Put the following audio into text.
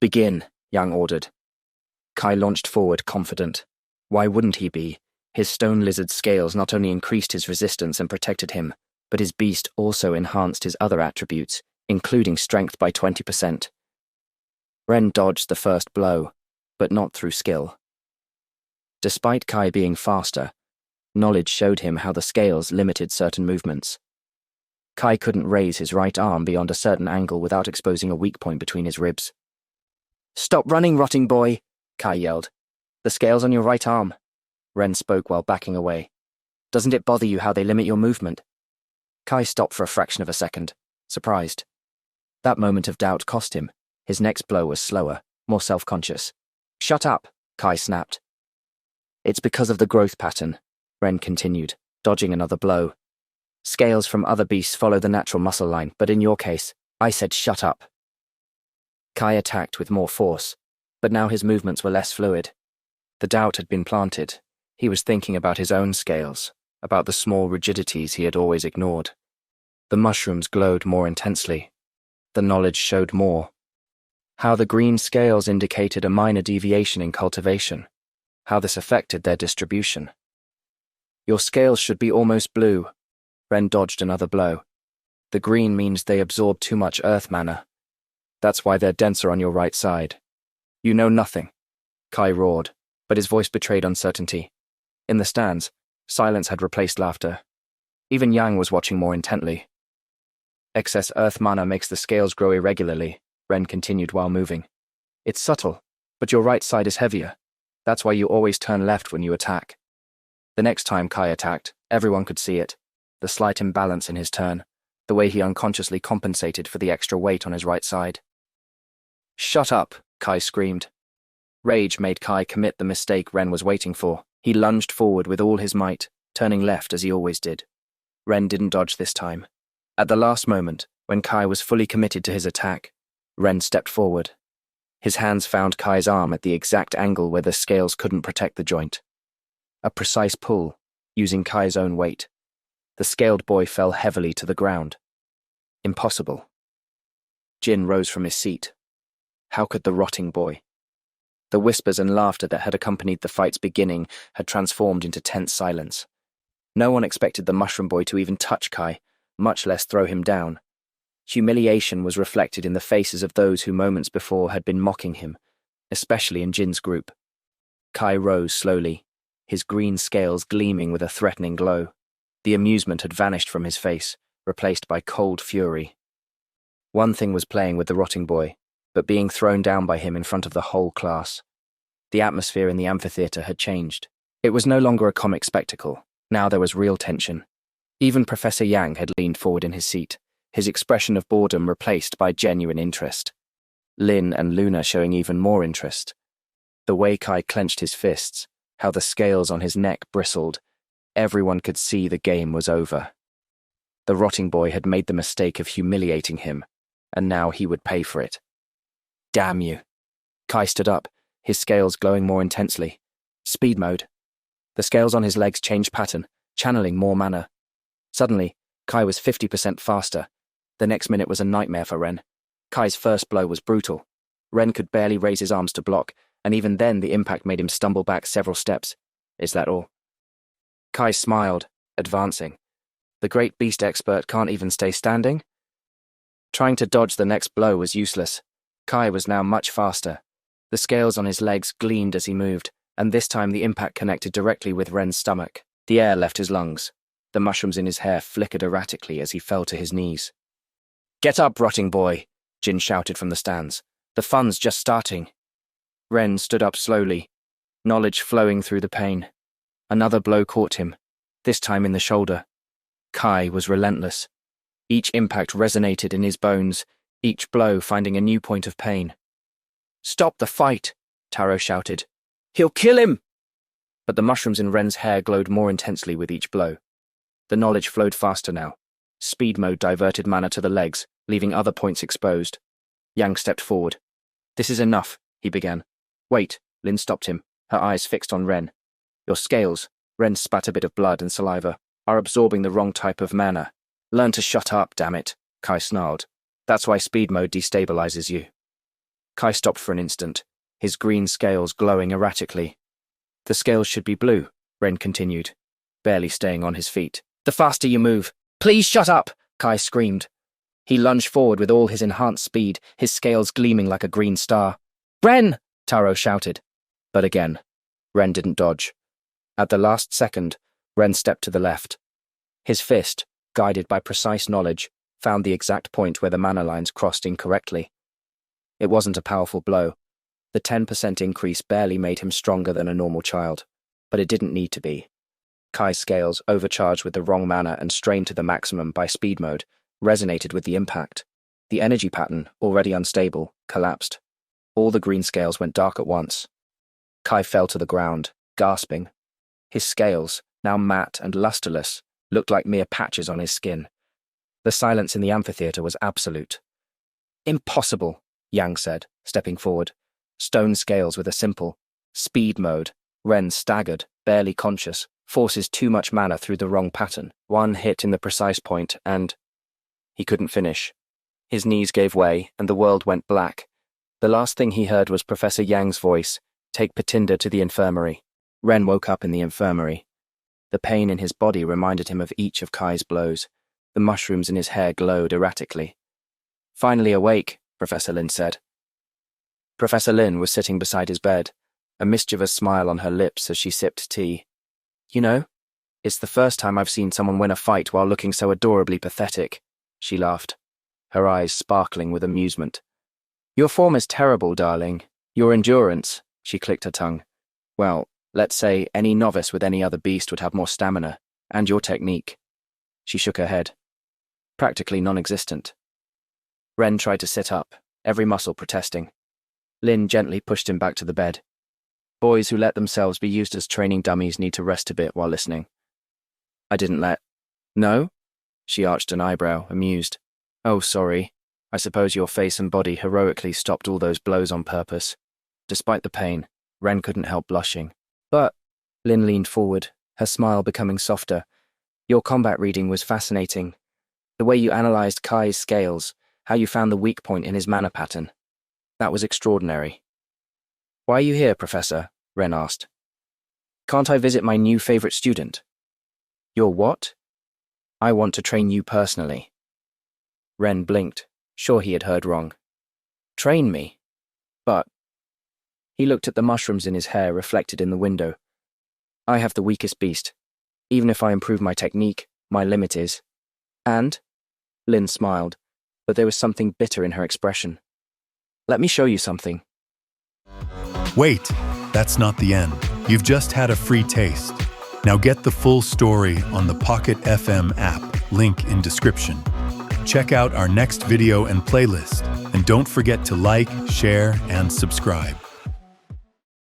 Begin, Yang ordered. Kai launched forward, confident. Why wouldn't he be? His stone lizard scales not only increased his resistance and protected him, but his beast also enhanced his other attributes, including strength by 20%. Ren dodged the first blow, but not through skill. Despite Kai being faster, knowledge showed him how the scales limited certain movements. Kai couldn't raise his right arm beyond a certain angle without exposing a weak point between his ribs. "Stop running, rotting boy," Kai yelled. "The scales on your right arm." Ren spoke while backing away. "Doesn't it bother you how they limit your movement?" Kai stopped for a fraction of a second, surprised. That moment of doubt cost him. His next blow was slower, more self-conscious. "Shut up," Kai snapped. "It's because of the growth pattern," Ren continued, dodging another blow. "Scales from other beasts follow the natural muscle line, but in your case, I said shut up." Kai attacked with more force, but now his movements were less fluid. The doubt had been planted. He was thinking about his own scales, about the small rigidities he had always ignored. The mushrooms glowed more intensely. The knowledge showed more. How the green scales indicated a minor deviation in cultivation. How this affected their distribution. "Your scales should be almost blue." Ren dodged another blow. "The green means they absorb too much earth mana. That's why they're denser on your right side." "You know nothing," Kai roared, but his voice betrayed uncertainty. In the stands, silence had replaced laughter. Even Yang was watching more intently. "Excess earth mana makes the scales grow irregularly," Ren continued while moving. "It's subtle, but your right side is heavier. That's why you always turn left when you attack." The next time Kai attacked, everyone could see it. The slight imbalance in his turn, the way he unconsciously compensated for the extra weight on his right side. "Shut up," Kai screamed. Rage made Kai commit the mistake Ren was waiting for. He lunged forward with all his might, turning left as he always did. Ren didn't dodge this time. At the last moment, when Kai was fully committed to his attack, Ren stepped forward. His hands found Kai's arm at the exact angle where the scales couldn't protect the joint. A precise pull, using Kai's own weight. The scaled boy fell heavily to the ground. Impossible. Jin rose from his seat. How could the rotting boy? The whispers and laughter that had accompanied the fight's beginning had transformed into tense silence. No one expected the mushroom boy to even touch Kai, much less throw him down. Humiliation was reflected in the faces of those who moments before had been mocking him, especially in Jin's group. Kai rose slowly, his green scales gleaming with a threatening glow. The amusement had vanished from his face, replaced by cold fury. One thing was playing with the rotting boy, but being thrown down by him in front of the whole class. The atmosphere in the amphitheater had changed. It was no longer a comic spectacle. Now there was real tension. Even Professor Yang had leaned forward in his seat, his expression of boredom replaced by genuine interest. Lin and Luna showing even more interest. The way Kai clenched his fists, how the scales on his neck bristled, everyone could see the game was over. The rotting boy had made the mistake of humiliating him, and now he would pay for it. "Damn you." Kai stood up, his scales glowing more intensely. Speed mode. The scales on his legs changed pattern, channeling more mana. Suddenly, Kai was 50% faster. The next minute was a nightmare for Ren. Kai's first blow was brutal. Ren could barely raise his arms to block, and even then the impact made him stumble back several steps. "Is that all?" Kai smiled, advancing. The great beast expert can't even stay standing? Trying to dodge the next blow was useless. Kai was now much faster. The scales on his legs gleamed as he moved, and this time the impact connected directly with Ren's stomach. The air left his lungs. The mushrooms in his hair flickered erratically as he fell to his knees. "Get up, rotting boy," Jin shouted from the stands. "The fun's just starting." Ren stood up slowly, knowledge flowing through the pain. Another blow caught him, this time in the shoulder. Kai was relentless. Each impact resonated in his bones, each blow finding a new point of pain. "Stop the fight," Taro shouted. "He'll kill him!" But the mushrooms in Ren's hair glowed more intensely with each blow. The knowledge flowed faster now. Speed mode diverted mana to the legs, leaving other points exposed. Yang stepped forward. "This is enough," he began. "Wait," Lin stopped him, her eyes fixed on Ren. "Your scales," Ren spat a bit of blood and saliva, "are absorbing the wrong type of mana." "Learn to shut up, damn it," Kai snarled. "That's why speed mode destabilizes you." Kai stopped for an instant, his green scales glowing erratically. The scales should be blue, Ren continued, barely staying on his feet. The faster you move. Please shut up, Kai screamed. He lunged forward with all his enhanced speed, his scales gleaming like a green star. Ren! Taro shouted. But again, Ren didn't dodge. At the last second, Ren stepped to the left. His fist, guided by precise knowledge, found the exact point where the mana lines crossed incorrectly. It wasn't a powerful blow. The 10% increase barely made him stronger than a normal child, but it didn't need to be. Kai's scales, overcharged with the wrong mana and strained to the maximum by speed mode, resonated with the impact. The energy pattern, already unstable, collapsed. All the green scales went dark at once. Kai fell to the ground, gasping. His scales, now matte and lusterless, looked like mere patches on his skin. The silence in the amphitheater was absolute. Impossible, Yang said, stepping forward. Stone scales with a simple speed mode. Ren staggered, barely conscious, forces too much mana through the wrong pattern. One hit in the precise point and... He couldn't finish. His knees gave way and the world went black. The last thing he heard was Professor Yang's voice, "Take Patinder to the infirmary." Ren woke up in the infirmary. The pain in his body reminded him of each of Kai's blows. The mushrooms in his hair glowed erratically. Finally awake, Professor Lin said. Professor Lin was sitting beside his bed, a mischievous smile on her lips as she sipped tea. You know, it's the first time I've seen someone win a fight while looking so adorably pathetic, she laughed, her eyes sparkling with amusement. Your form is terrible, darling. Your endurance, she clicked her tongue. Well, let's say any novice with any other beast would have more stamina, and your technique. She shook her head. Practically non-existent. Ren tried to sit up, every muscle protesting. Lin gently pushed him back to the bed. Boys who let themselves be used as training dummies need to rest a bit while listening. I didn't let... No? She arched an eyebrow, amused. Oh, sorry. I suppose your face and body heroically stopped all those blows on purpose. Despite the pain, Ren couldn't help blushing. But, Lin leaned forward, her smile becoming softer. Your combat reading was fascinating. The way you analyzed Kai's scales, how you found the weak point in his mana pattern. That was extraordinary. Why are you here, Professor? Ren asked. Can't I visit my new favorite student? Your what? I want to train you personally. Ren blinked, sure he had heard wrong. Train me? But... He looked at the mushrooms in his hair reflected in the window. I have the weakest beast. Even if I improve my technique, my limit is... And? Lin smiled, but there was something bitter in her expression. Let me show you something. Wait, that's not the end. You've just had a free taste. Now get the full story on the Pocket FM app, link in description. Check out our next video and playlist, and don't forget to like, share, and subscribe.